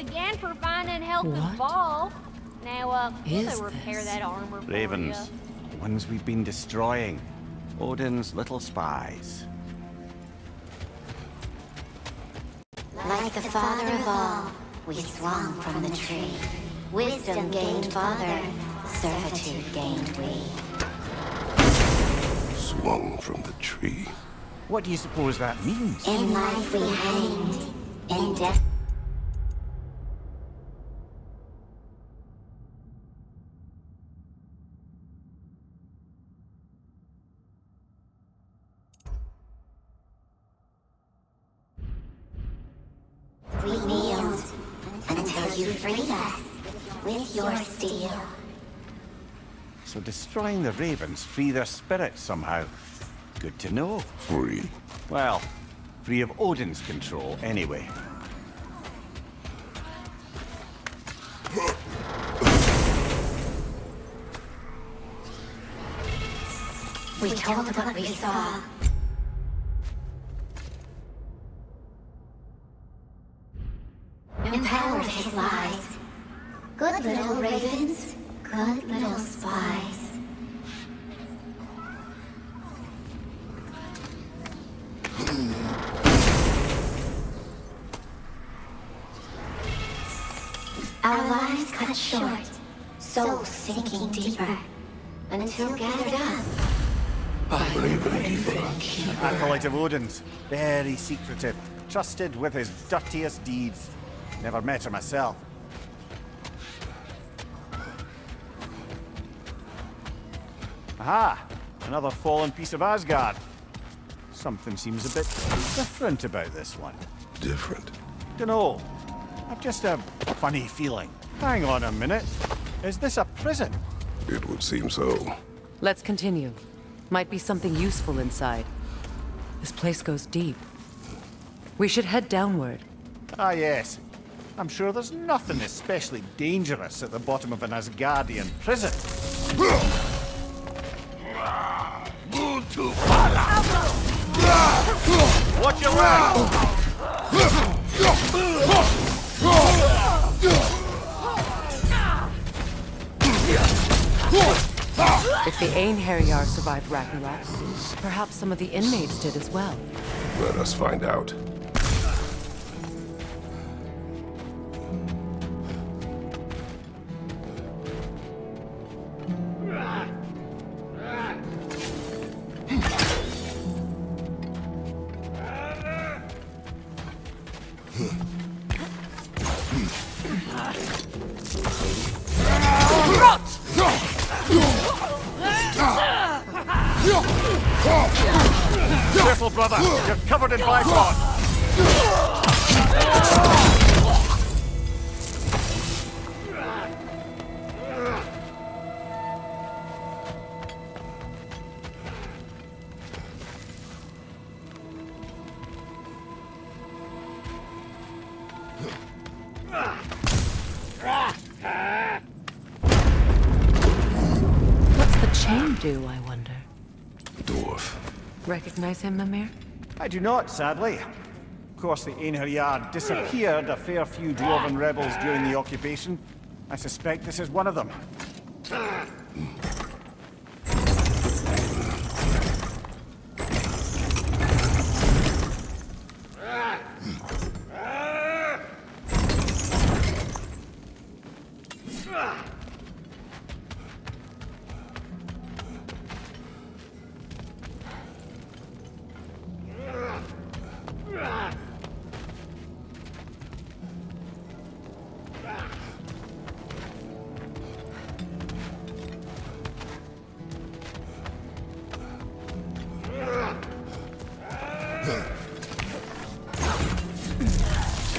again for finding health and ball. Now, Is we'll repair this? that armor for Ravens. ya. The ones we've been destroying. Odin's little spies. Like the father of all, we swung from the tree. Wisdom gained father, servitude gained we. Swung from the tree. What do you suppose that means? In life we hanged, in death we kneeled until you freed us with your steel. So destroying the ravens free their spirits somehow. Good to know. Free. Well, free of Odin's control, anyway. We told what we saw. Empowered his lies. Good little ravens, good little spies. Our lives cut short, souls sinking deeper, until gathered up. Acolyte of Odin's, very secretive, trusted with his dirtiest deeds. Never met her myself. Aha! Another fallen piece of Asgard. Something seems a bit different about this one. Different. Dunno. I've just a funny feeling. Hang on a minute. Is this a prison? It would seem so. Let's continue. Might be something useful inside. This place goes deep. We should head downward. Ah, yes. I'm sure there's nothing especially dangerous at the bottom of an Asgardian prison. Watch your back! If the Einherjar survived Ragnarok, perhaps some of the inmates did as well. Let us find out. Careful, brother! You're covered in bifrost! What's the chain do, I wonder? Dwarf. Recognize him, Mimir? I do not, sadly. Of course, the Einherjar disappeared a fair few dwarven rebels during the occupation. I suspect this is one of them.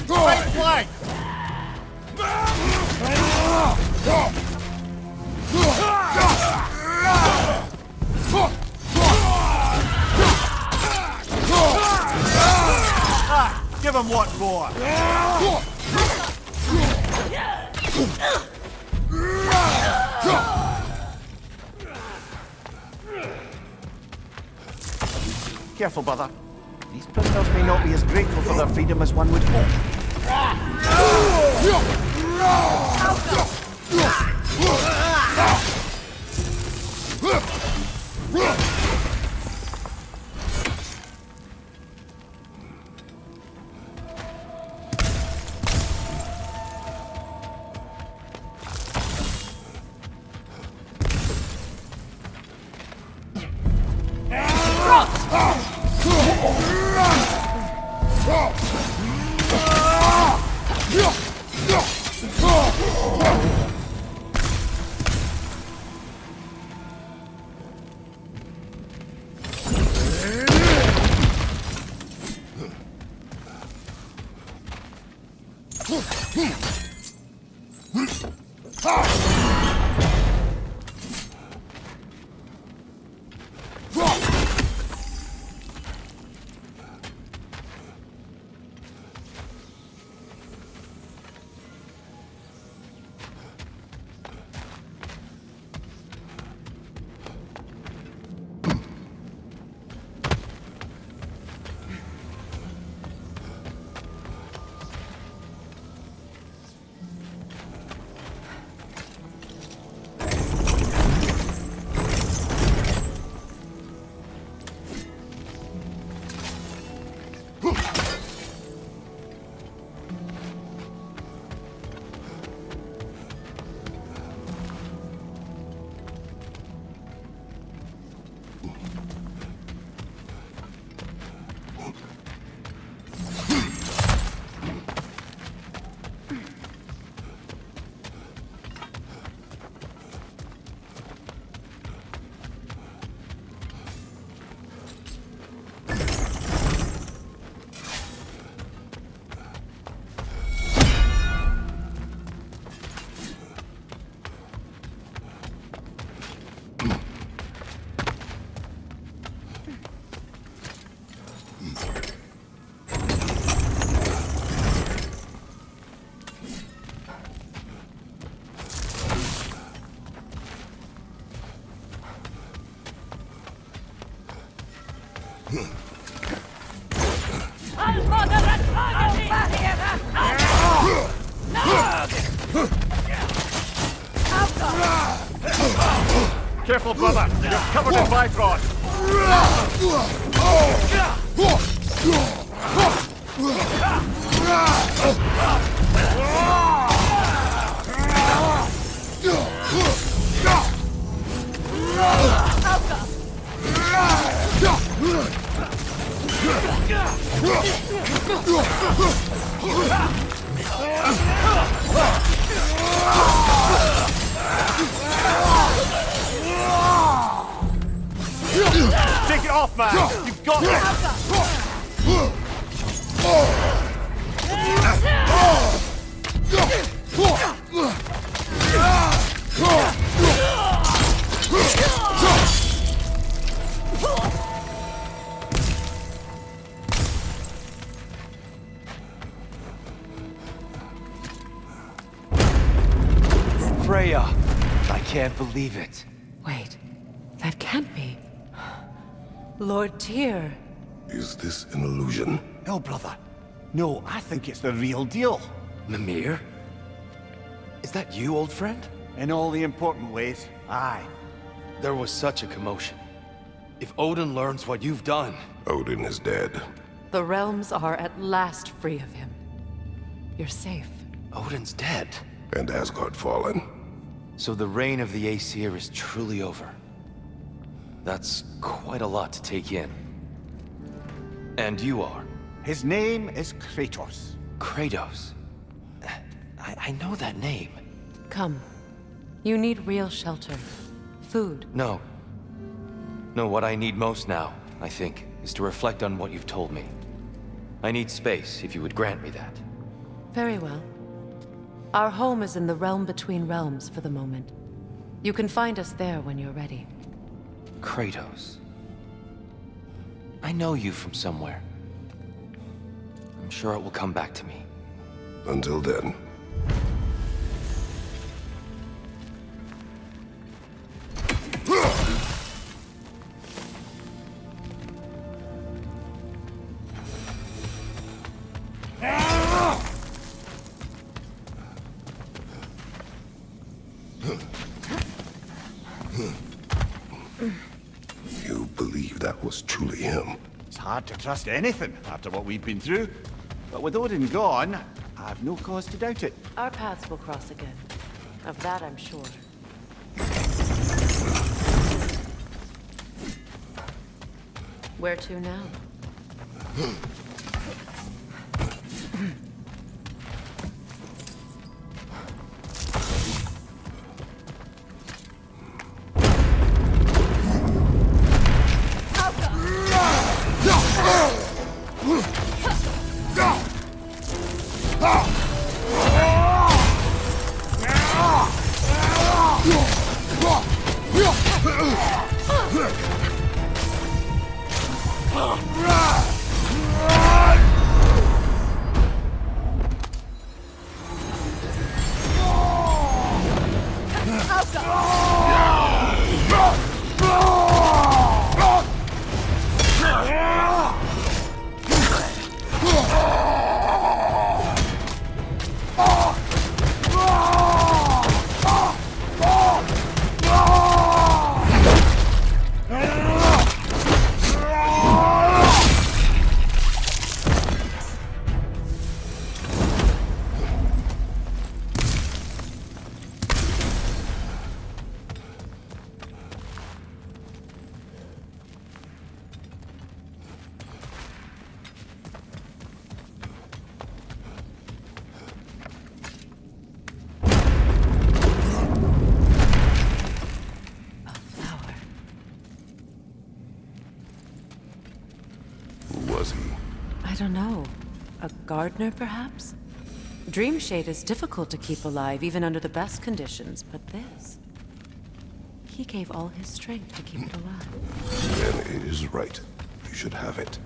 Right flank! Give him what for! Careful, brother. These prisoners may not be as grateful for their freedom as one would hope. Careful, brother. You're covered in Bifrost. Take it off, man! You've got Freya! I can't believe it. Wait, that can't be. Lord Tyr. Is this an illusion? No, brother. No, I think it's the real deal. Mimir? Is that you, old friend? In all the important ways, aye. There was such a commotion. If Odin learns what you've done... Odin is dead. The realms are at last free of him. You're safe. Odin's dead. And Asgard fallen. So the reign of the Aesir is truly over. That's quite a lot to take in. And you are? His name is Kratos. Kratos. I know that name. Come. You need real shelter. Food. No. No, what I need most now, I think, is to reflect on what you've told me. I need space, if you would grant me that. Very well. Our home is in the realm between realms for the moment. You can find us there when you're ready. Kratos. I know you from somewhere. I'm sure it will come back to me. Until then. was truly him. It's hard to trust anything after what we've been through. But with Odin gone, I've no cause to doubt it. Our paths will cross again. Of that I'm sure. Where to now? I don't know. A gardener, perhaps? Dreamshade is difficult to keep alive, even under the best conditions, but this... He gave all his strength to keep it alive. Then it is right. You should have it.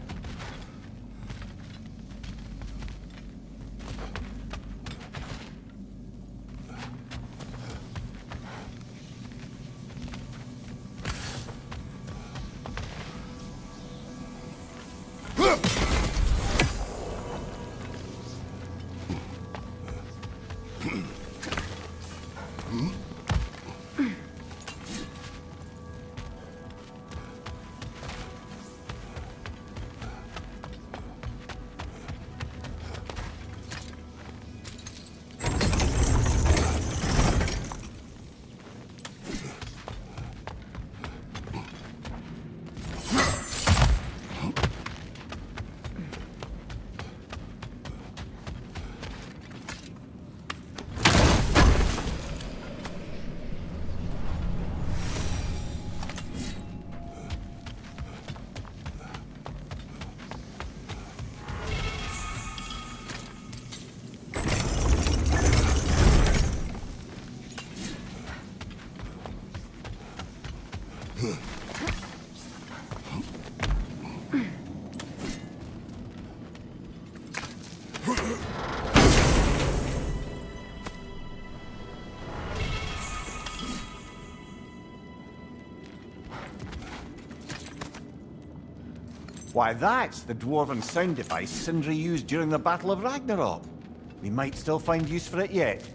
Why, that's the dwarven sound device Sindri used during the Battle of Ragnarok. We might still find use for it yet.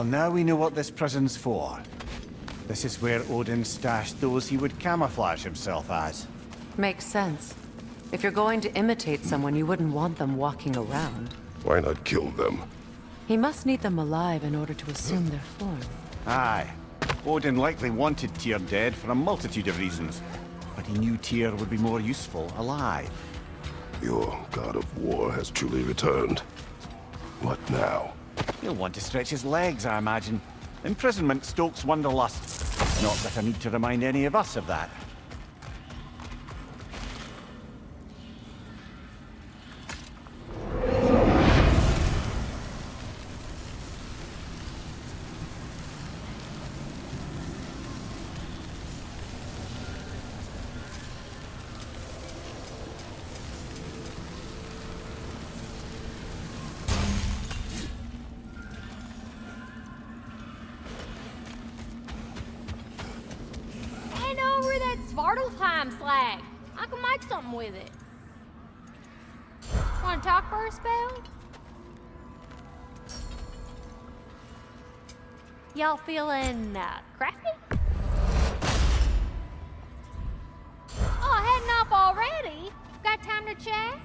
Well, now we know what this prison's for. This is where Odin stashed those he would camouflage himself as. Makes sense. If you're going to imitate someone, you wouldn't want them walking around. Why not kill them? He must need them alive in order to assume their form. Aye. Odin likely wanted Tyr dead for a multitude of reasons, but he knew Tyr would be more useful alive. Your god of war has truly returned. What now? He'll want to stretch his legs, I imagine. Imprisonment stokes wanderlust. Not that I need to remind any of us of that. Hand over that Svartalfheim slag. I can make something with it. Want to talk for a spell? Y'all feeling crafty? Oh, heading off already? Got time to chat?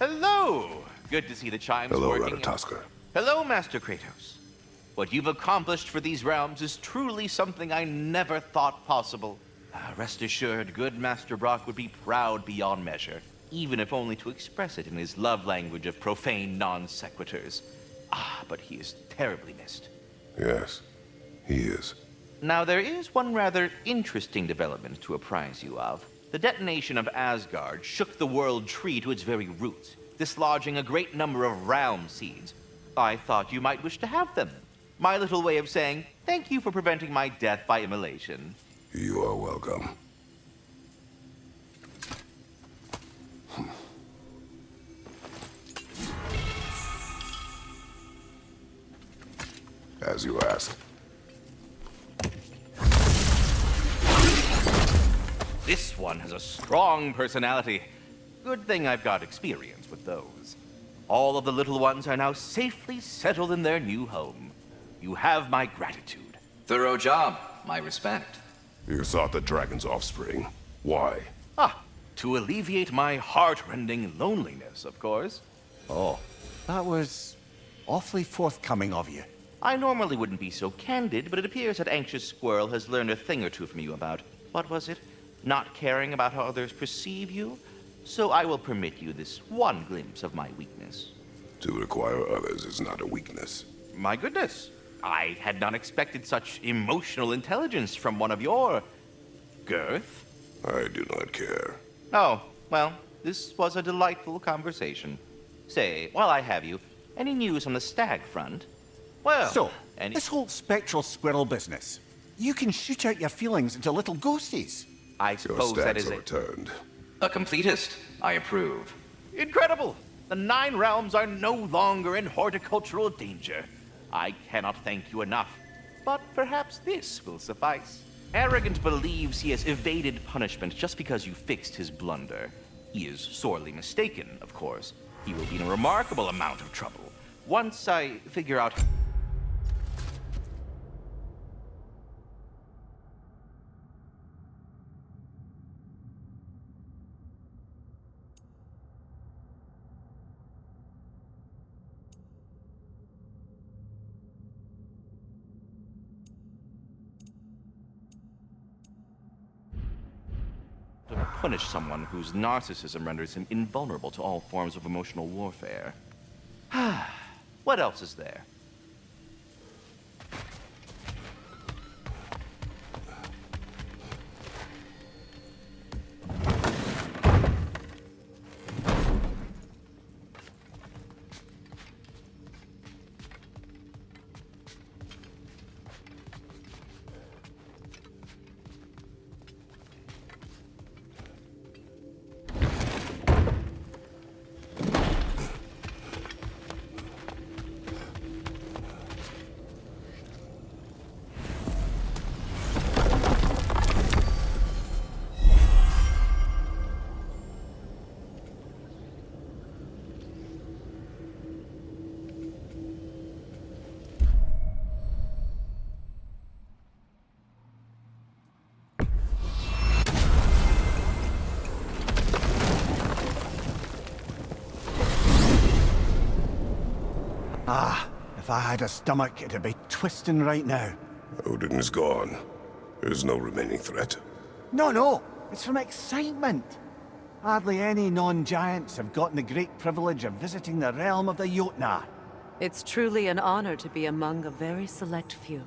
Hello! Good to see the chimes Hello, working. Ratatoskr. Hello, Master Kratos. What you've accomplished for these realms is truly something I never thought possible. Rest assured, good Master Brock would be proud beyond measure, even if only to express it in his love language of profane non-sequiturs. But he is terribly missed. Yes, he is. Now, there is one rather interesting development to apprise you of. The detonation of Asgard shook the world tree to its very roots, dislodging a great number of realm seeds. I thought you might wish to have them. My little way of saying, thank you for preventing my death by immolation. You are welcome. As you asked. This one has a strong personality. Good thing I've got experience with those. All of the little ones are now safely settled in their new home. You have my gratitude. Thorough job. My respect. You sought the dragon's offspring. Why? To alleviate my heart-rending loneliness, of course. Oh, that was awfully forthcoming of you. I normally wouldn't be so candid, but it appears that Anxious Squirrel has learned a thing or two from you about, what was it? Not caring about how others perceive you? So I will permit you this one glimpse of my weakness. To require others is not a weakness. My goodness, I had not expected such emotional intelligence from one of your... girth? I do not care. Oh, well, this was a delightful conversation. Say, while I have you, any news on the stag front? Well, So, this whole spectral squirrel business, you can shoot out your feelings into little ghosties. I Your suppose that stacks is are it. returned. A completist. I approve. Incredible! The 9 realms are no longer in horticultural danger. I cannot thank you enough, but perhaps this will suffice. Arrogant believes he has evaded punishment just because you fixed his blunder. He is sorely mistaken, of course. He will be in a remarkable amount of trouble. Once I figure out... to punish someone whose narcissism renders him invulnerable to all forms of emotional warfare. What else is there? Ah, if I had a stomach, it'd be twisting right now. Odin is gone. There's no remaining threat. No, it's from excitement. Hardly any non-giants have gotten the great privilege of visiting the realm of the Jotnar. It's truly an honor to be among a very select few.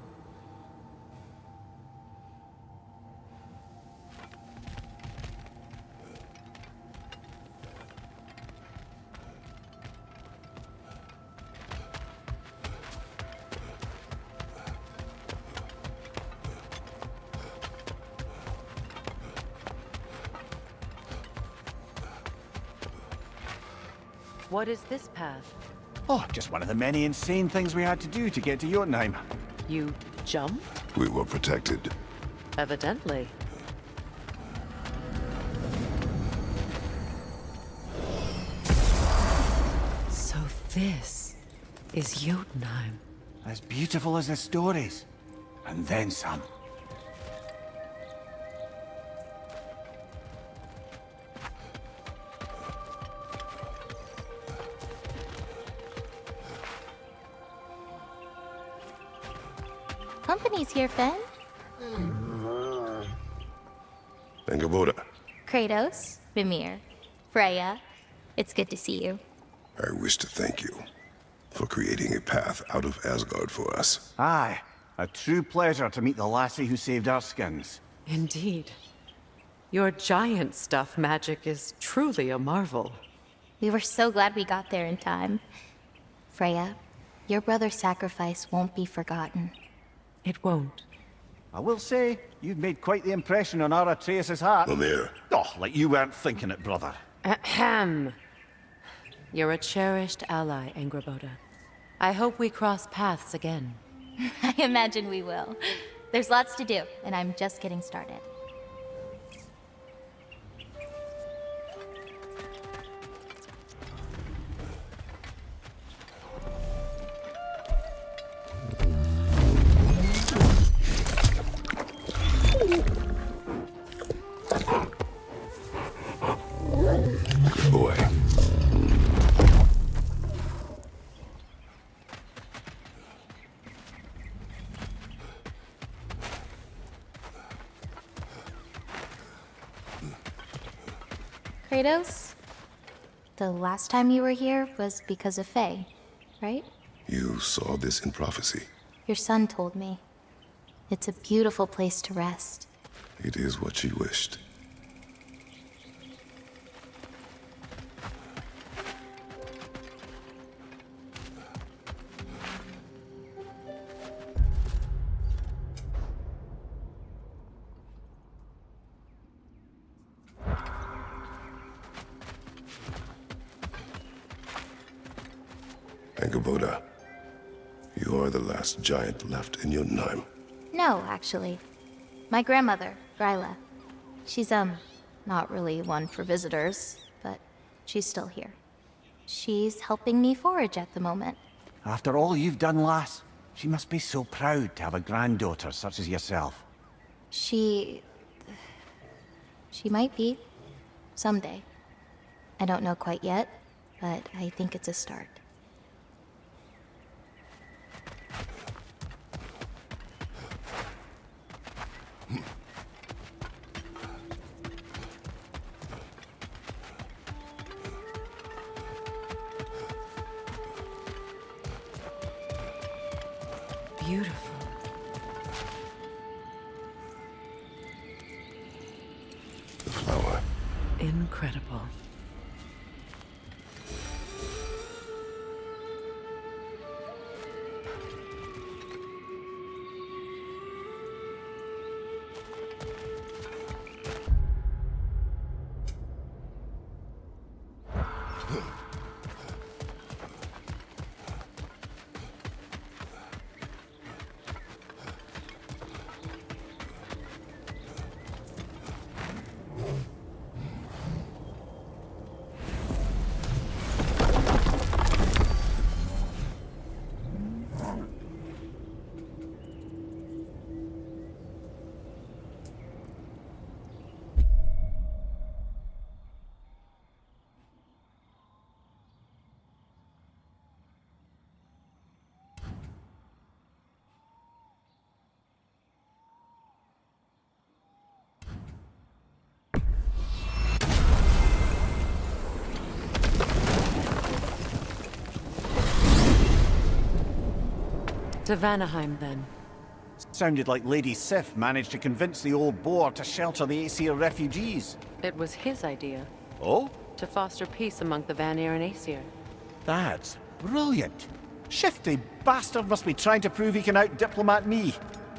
What is this path? Oh, just one of the many insane things we had to do to get to Jotunheim. You jumped? We were protected. Evidently. So this is Jotunheim. As beautiful as the stories. And then some. Company's here, Finn. Angerboda, Kratos, Mimir, Freya. It's good to see you. I wish to thank you for creating a path out of Asgard for us. Aye, a true pleasure to meet the lassie who saved our skins. Indeed. Your giant stuff magic is truly a marvel. We were so glad we got there in time. Freya, your brother's sacrifice won't be forgotten. It won't. I will say, you've made quite the impression on our Atreus' heart. Mimir, Oh, like you weren't thinking it, brother. Ahem. You're a cherished ally, Angerboda. I hope we cross paths again. I imagine we will. There's lots to do, and I'm just getting started. boy. Kratos, the last time you were here was because of Faye, right? You saw this in prophecy. Your son told me. It's a beautiful place to rest. It is what she wished. Angerboda, you are the last giant left in Jotunheim. No, actually. My grandmother, Gryla. She's, not really one for visitors, but she's still here. She's helping me forage at the moment. After all you've done, lass, she must be so proud to have a granddaughter such as yourself. She might be. Someday. I don't know quite yet, but I think it's a start. Beautiful. The flower. Incredible. To Vanaheim, then. Sounded like Lady Sif managed to convince the old boar to shelter the Aesir refugees. It was his idea. Oh? To foster peace among the Vanir and Aesir. That's brilliant. Shifty bastard must be trying to prove he can out-diplomat me.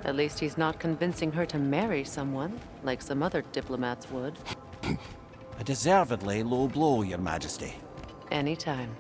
At least he's not convincing her to marry someone, like some other diplomats would. A deservedly low blow, Your Majesty. Anytime.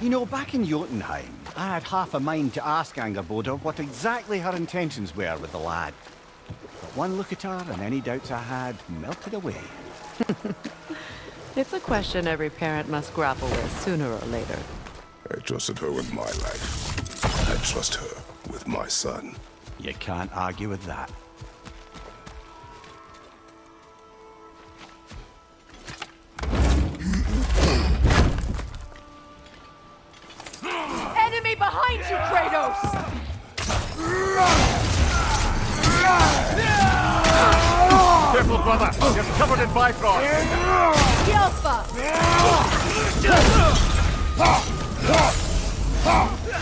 You know, back in Jotunheim, I had half a mind to ask Angerboda what exactly her intentions were with the lad. But one look at her and any doubts I had melted away. It's a question every parent must grapple with sooner or later. I trusted her with my life. I trust her with my son. You can't argue with that. Enemy behind you, Kratos! Careful, brother! You're covered in Bifrost! Yelpa!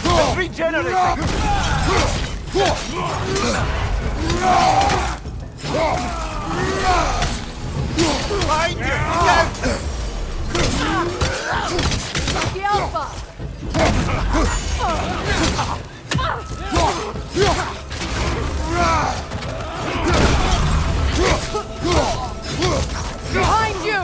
It's regenerating! Behind you! Yelpa! Behind you!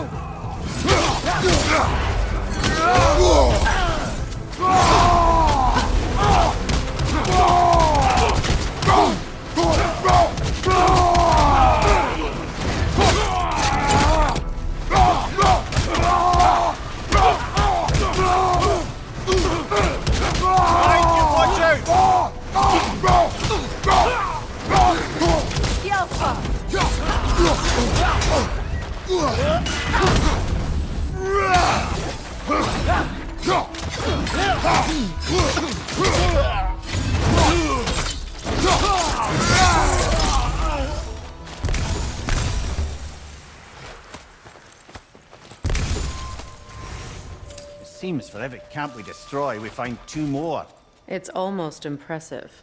It seems for every camp we destroy, we find two more. It's almost impressive.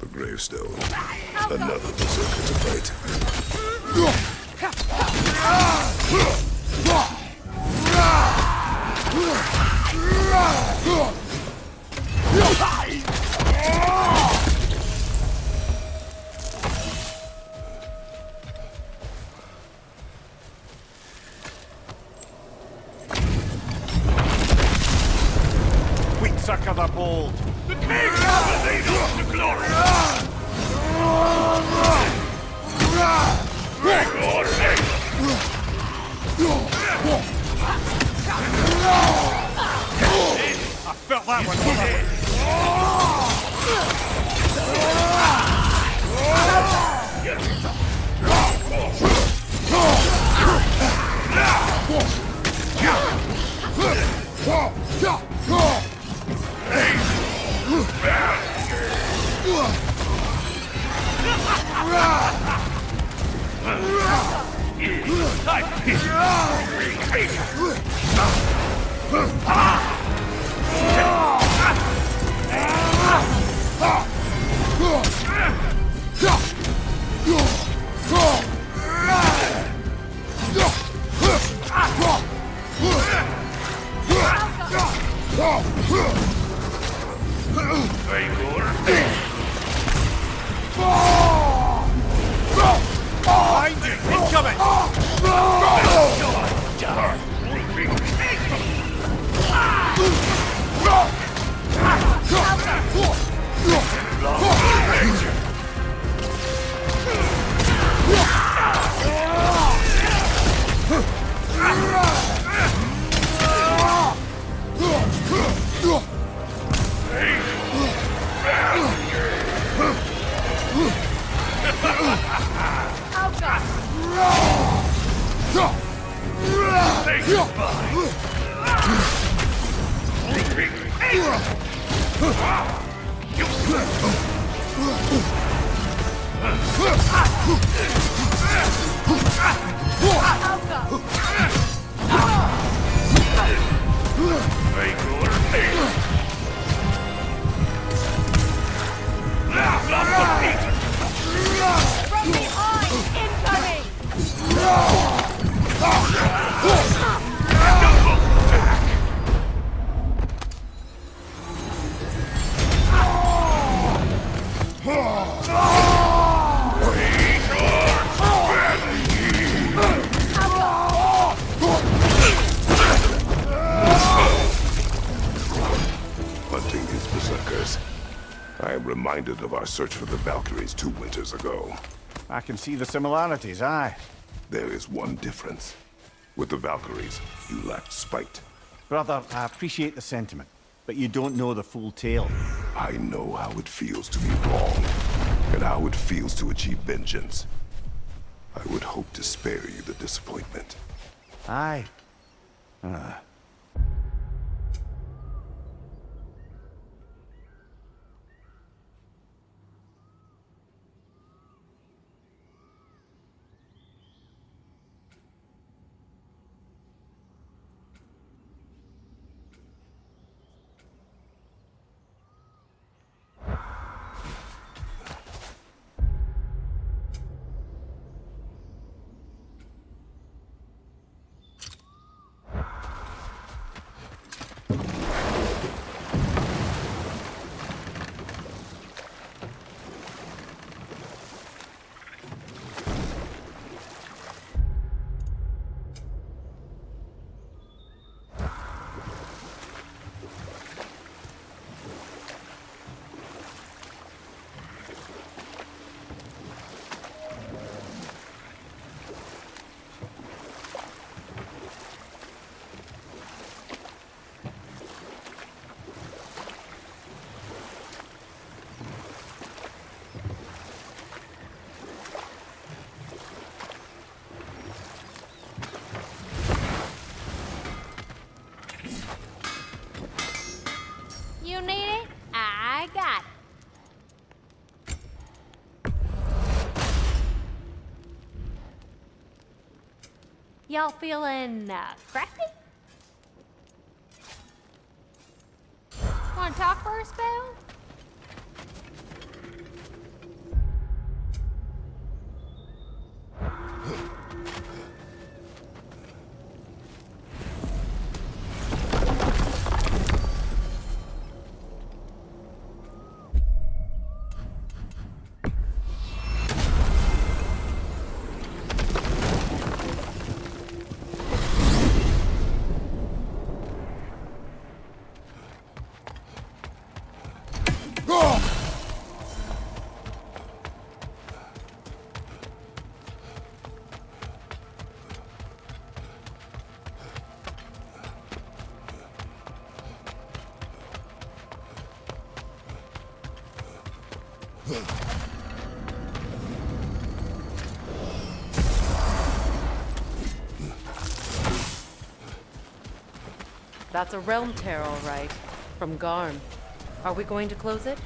The gravestone. Another berserker to fight. Wheat sucker the bold. The king will lead us to glory! I felt that one coming. Behind you! Incoming! From behind! Incoming! Hunting these berserkers. I am reminded of our search for the Valkyries 2 winters ago. I can see the similarities, aye. There is one difference. With the Valkyries, you lacked spite. Brother, I appreciate the sentiment, but you don't know the full tale. I know how it feels to be wrong, and how it feels to achieve vengeance. I would hope to spare you the disappointment. Aye. You need it? I got it. Y'all feeling crafty? Want to talk for a spell? That's a realm tear, all right. From Garm. Are we going to close it?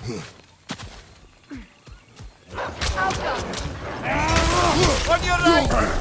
On your right!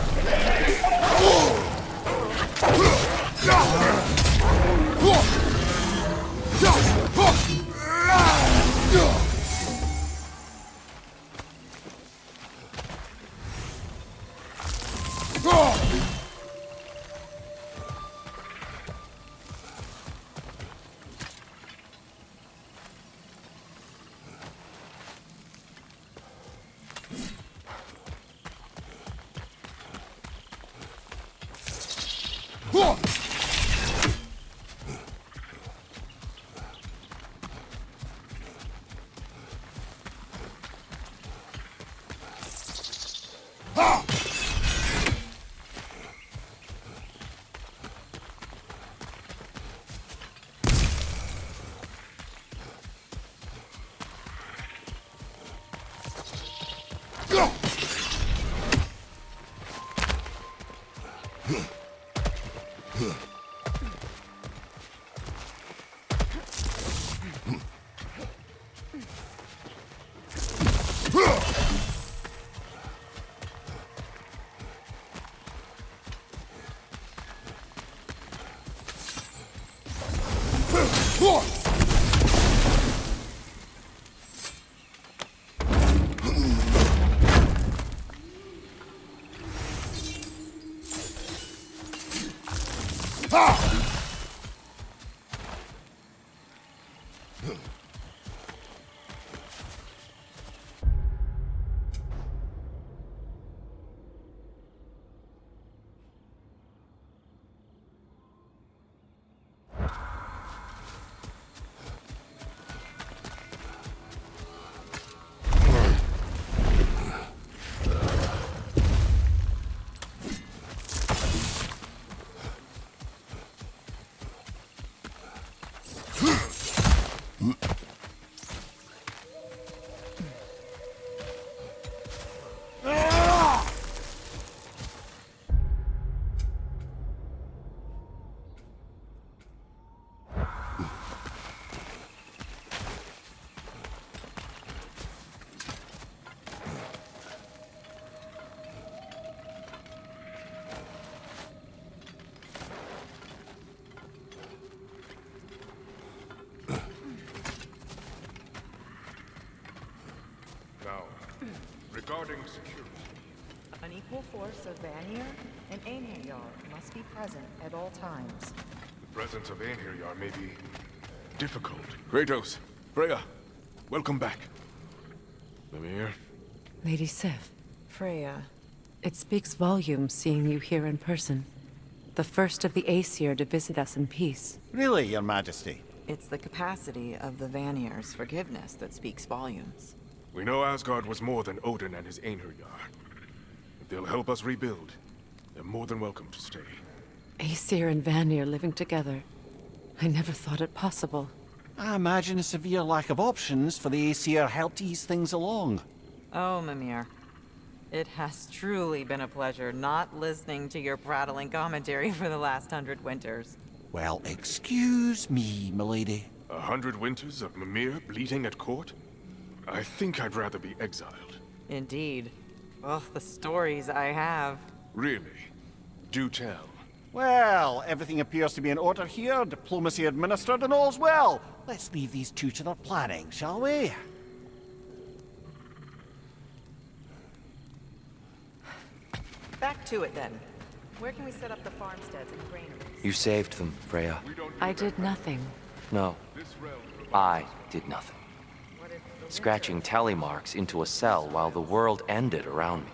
Regarding security. An equal force of Vanir and Einherjar must be present at all times. The presence of Einherjar may be difficult. Kratos, Freya, welcome back. Mimir. Lady Sif, Freya. it speaks volumes seeing you here in person. The first of the Aesir to visit us in peace. Really, Your Majesty? It's the capacity of the Vanir's forgiveness that speaks volumes. We know Asgard was more than Odin and his Einherjar. If they'll help us rebuild, they're more than welcome to stay. Aesir and Vanir living together. I never thought it possible. I imagine a severe lack of options for the Aesir helped ease things along. Oh, Mimir. It has truly been a pleasure not listening to your prattling commentary for the last 100 winters. Well, excuse me, milady. 100 winters of Mimir bleeding at court? I think I'd rather be exiled. Indeed. Oh, the stories I have. Really? Do tell. Well, everything appears to be in order here, diplomacy administered, and all's well. Let's leave these two to their planning, shall we? Back to it then. Where can we set up the farmsteads and granaries? You saved them, Freya. I did nothing. No, I did nothing. Scratching tally marks into a cell while the world ended around me.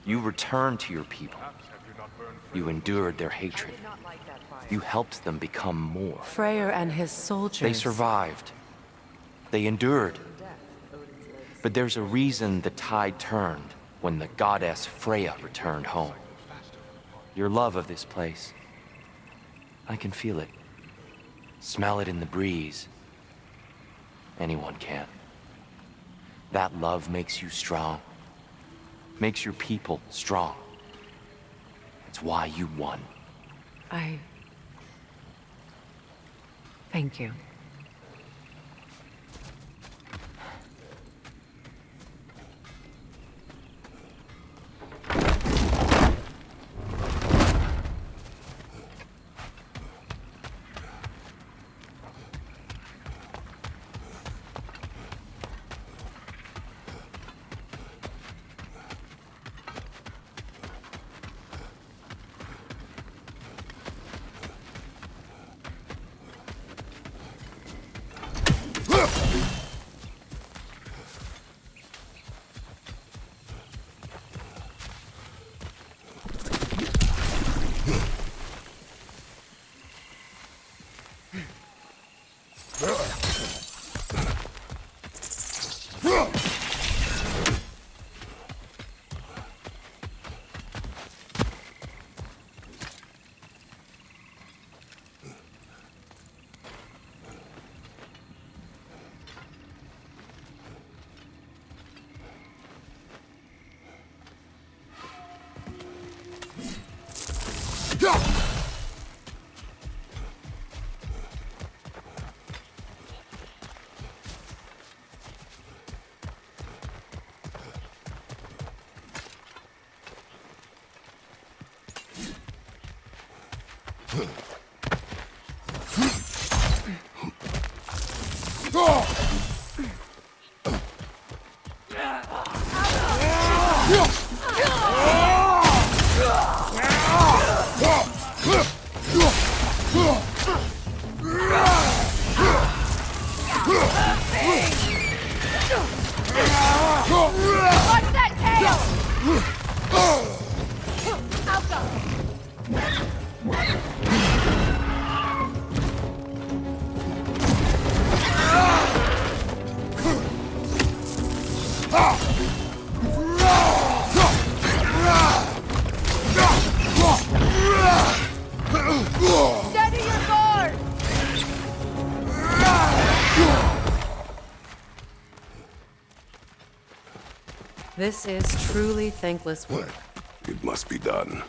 You returned to your people. You endured their hatred. You helped them become more. Freyr and his soldiers. They survived. They endured. But there's a reason the tide turned when the goddess Freya returned home. Your love of this place. I can feel it. Smell it in the breeze. Anyone can. That love makes you strong. Makes your people strong. It's why you won. Thank you. Watch that tail! I'll go. Steady your guard! This is truly thankless work. It must be done.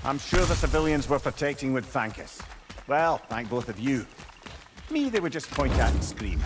I'm sure the civilians were protecting would thank us. Well, thank both of you. Me, they would just point at and scream.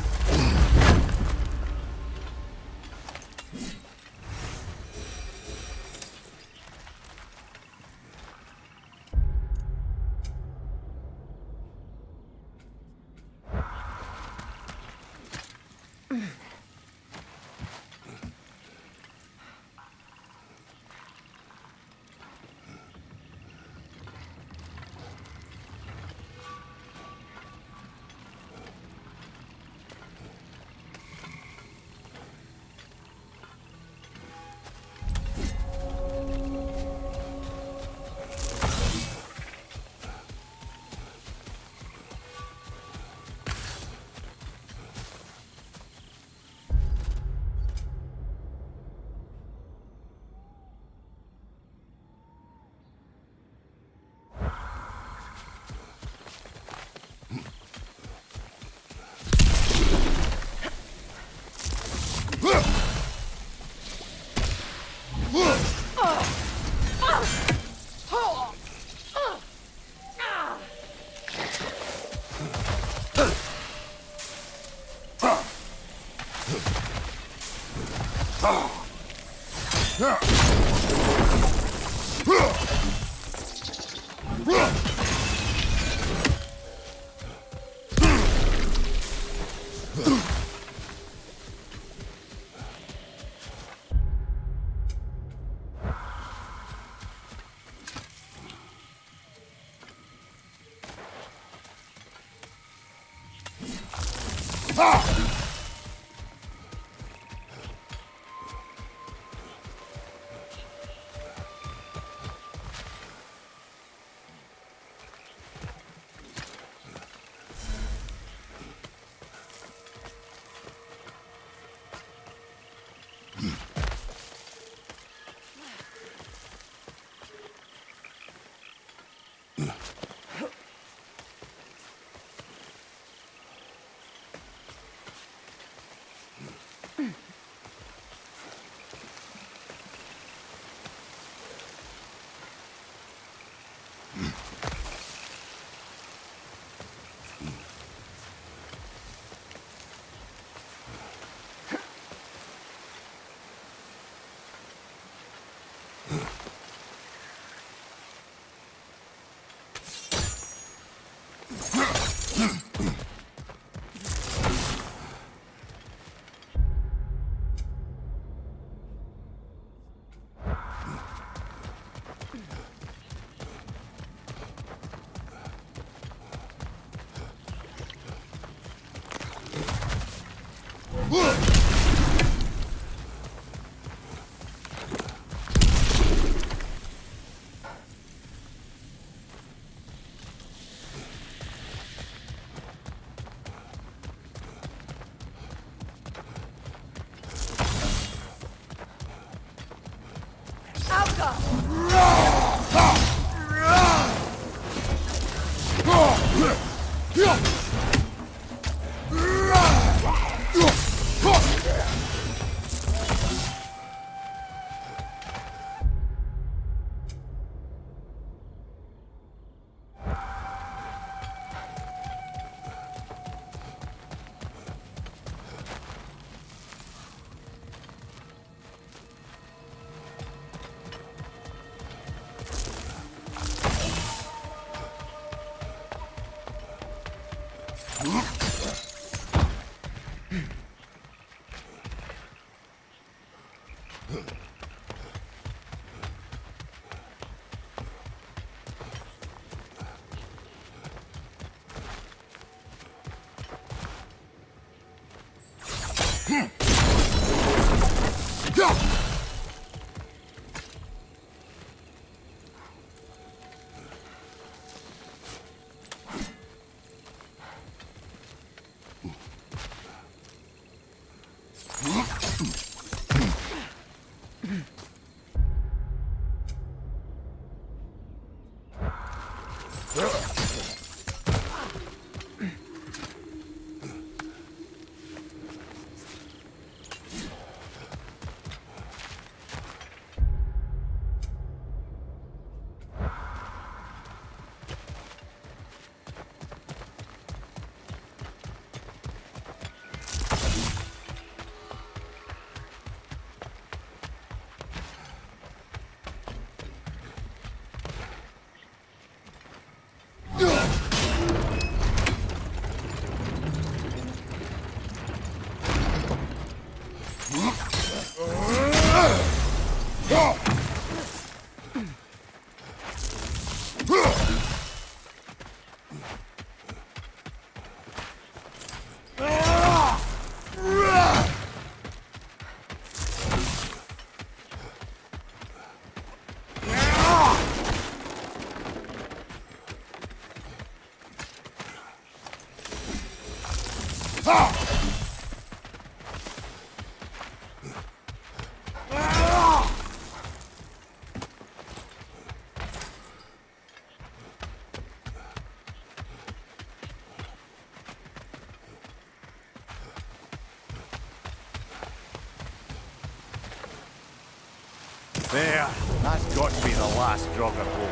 There. That's got to be the last Draugr hole.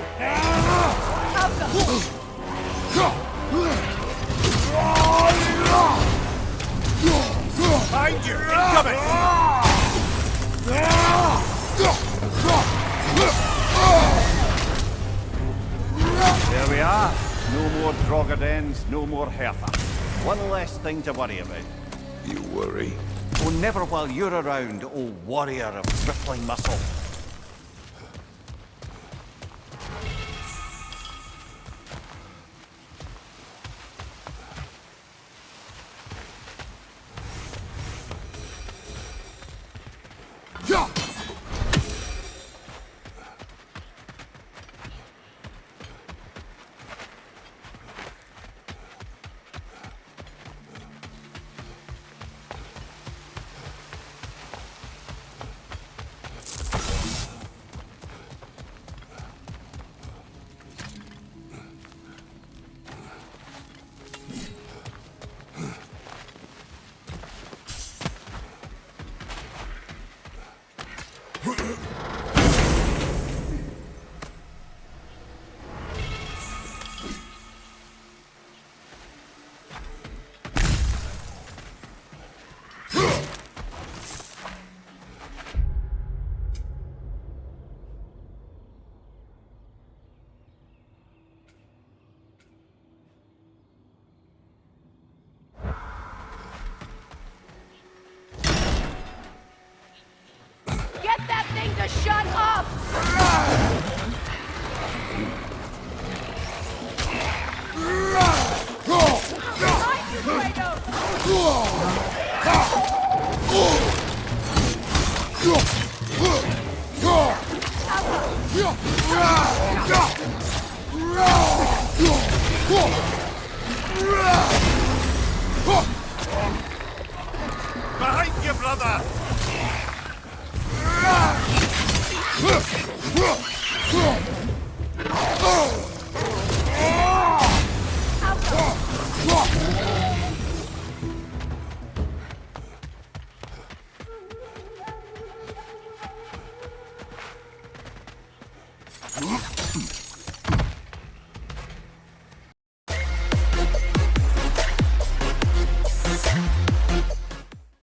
Behind you! Incoming! There we are. No more Draugr dens, no more Hertha. One less thing to worry about. You worry? Oh, never while you're around, old warrior of rippling muscle. Get that thing to shut up! Behind you, Behind you, brother!